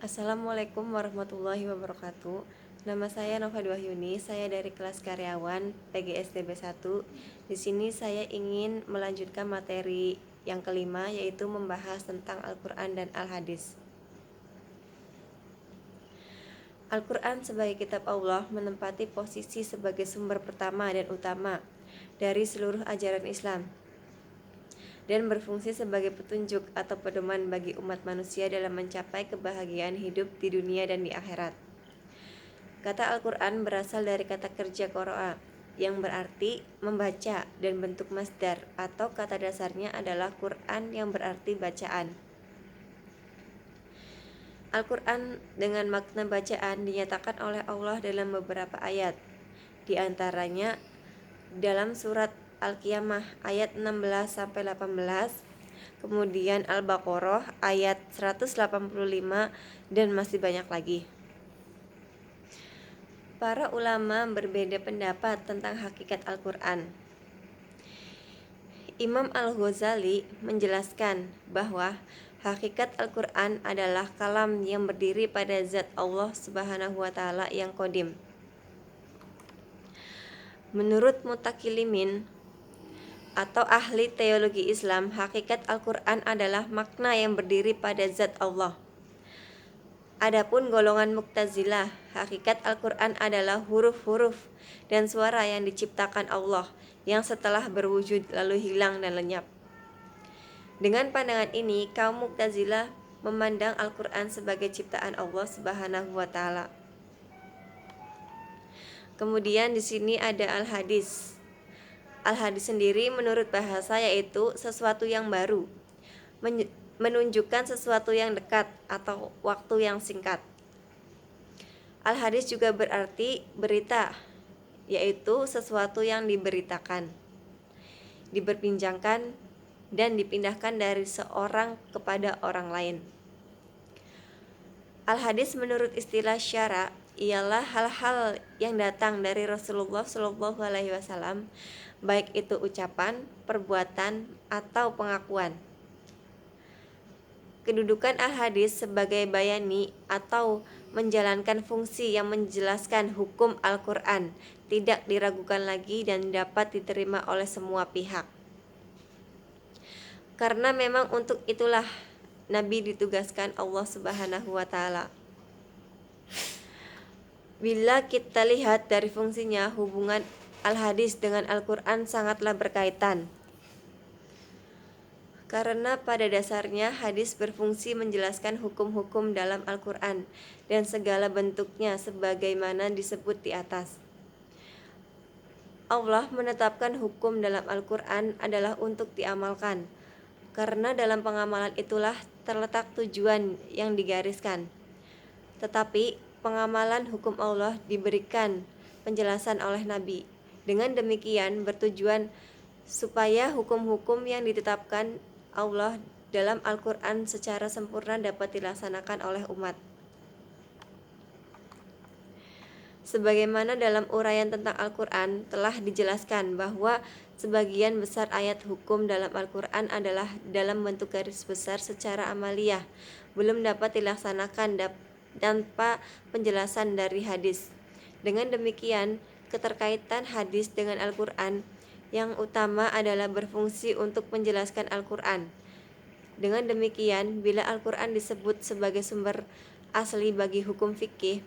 Assalamualaikum warahmatullahi wabarakatuh. Nama saya Nova Wahyuni, saya dari kelas karyawan PGSDB 1. Di sini saya ingin melanjutkan materi yang kelima, yaitu membahas tentang Al-Quran dan Al-Hadis. Al-Quran sebagai kitab Allah menempati posisi sebagai sumber pertama dan utama dari seluruh ajaran Islam dan berfungsi sebagai petunjuk atau pedoman bagi umat manusia dalam mencapai kebahagiaan hidup di dunia dan di akhirat. Kata Al-Quran berasal dari kata kerja qoro'a yang berarti membaca dan bentuk masdar atau kata dasarnya adalah Quran yang berarti bacaan. Al-Quran dengan makna bacaan dinyatakan oleh Allah dalam beberapa ayat. Di antaranya dalam surat Al-Qiyamah ayat 16-18, kemudian Al-Baqarah ayat 185, dan masih banyak lagi. Para ulama berbeda pendapat tentang hakikat Al-Quran. Imam Al-Ghazali menjelaskan bahwa hakikat Al-Quran adalah kalam yang berdiri pada zat Allah Subhanahu wa Ta'ala yang qadim. Menurut mutakilimin atau ahli teologi Islam, hakikat Al-Quran adalah makna yang berdiri pada zat Allah. Adapun golongan Mu'tazilah, hakikat Al-Quran adalah huruf-huruf dan suara yang diciptakan Allah yang setelah berwujud lalu hilang dan lenyap. Dengan pandangan ini, kaum Mu'tazilah memandang Al-Quran sebagai ciptaan Allah Subhanahu wa Ta'ala. Kemudian di sini ada Al-Hadis. Al-Hadis sendiri menurut bahasa yaitu sesuatu yang baru, menunjukkan sesuatu yang dekat atau waktu yang singkat. Al-Hadis juga berarti berita, yaitu sesuatu yang diberitakan, diperbincangkan, dan dipindahkan dari seorang kepada orang lain. Al-Hadis menurut istilah syara ialah hal-hal yang datang dari Rasulullah SAW, baik itu ucapan, perbuatan, atau pengakuan. Kedudukan Al-Hadis sebagai bayani atau menjalankan fungsi yang menjelaskan hukum Al-Quran tidak diragukan lagi dan dapat diterima oleh semua pihak. Karena memang untuk itulah Nabi ditugaskan Allah Subhanahu wa Ta'ala. Bila kita lihat dari fungsinya, hubungan Al-Hadis dengan Al-Quran sangatlah berkaitan. Karena pada dasarnya hadis berfungsi menjelaskan hukum-hukum dalam Al-Quran dan segala bentuknya sebagaimana disebut di atas. Allah menetapkan hukum dalam Al-Quran adalah untuk diamalkan, karena dalam pengamalan itulah terletak tujuan yang digariskan. Tetapi pengamalan hukum Allah diberikan penjelasan oleh Nabi. Dengan demikian bertujuan supaya hukum-hukum yang ditetapkan Allah dalam Al-Quran secara sempurna dapat dilaksanakan oleh umat. Sebagaimana dalam uraian tentang Al-Quran telah dijelaskan bahwa sebagian besar ayat hukum dalam Al-Quran adalah dalam bentuk garis besar secara amaliyah, belum dapat dilaksanakan tanpa penjelasan dari hadis. Dengan demikian, keterkaitan hadis dengan Al-Quran yang utama adalah berfungsi untuk menjelaskan Al-Quran. Dengan demikian, bila Al-Quran disebut sebagai sumber asli bagi hukum fikih,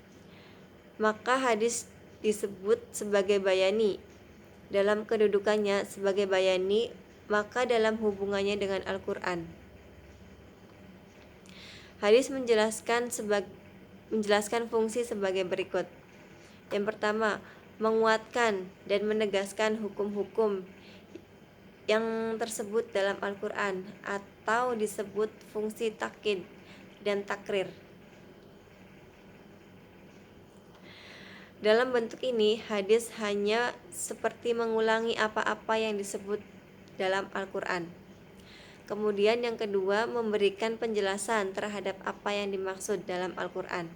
maka hadis disebut sebagai bayani. Dalam kedudukannya sebagai bayani, maka dalam hubungannya dengan Al-Quran. Hadis menjelaskan fungsi sebagai berikut. Yang pertama, menguatkan dan menegaskan hukum-hukum yang tersebut dalam Al-Quran atau disebut fungsi takkid dan takrir. Dalam bentuk ini, hadis hanya seperti mengulangi apa-apa yang disebut dalam Al-Quran. Kemudian yang kedua, memberikan penjelasan terhadap apa yang dimaksud dalam Al-Quran.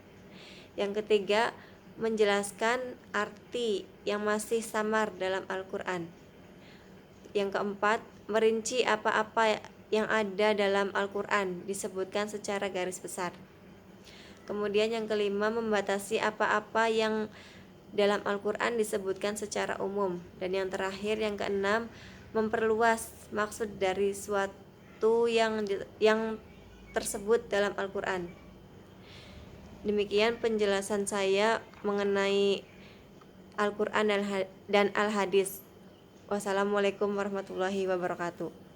Yang ketiga, menjelaskan arti yang masih samar dalam Al-Quran. Yang keempat, merinci apa-apa yang ada dalam Al-Quran disebutkan secara garis besar. Kemudian yang kelima, membatasi apa-apa yang dalam Al-Quran disebutkan secara umum. Dan yang terakhir, yang keenam, memperluas maksud dari suatu yang tersebut dalam Al-Quran. Demikian penjelasan saya mengenai Al-Quran dan Al-Hadis. Wassalamualaikum warahmatullahi wabarakatuh.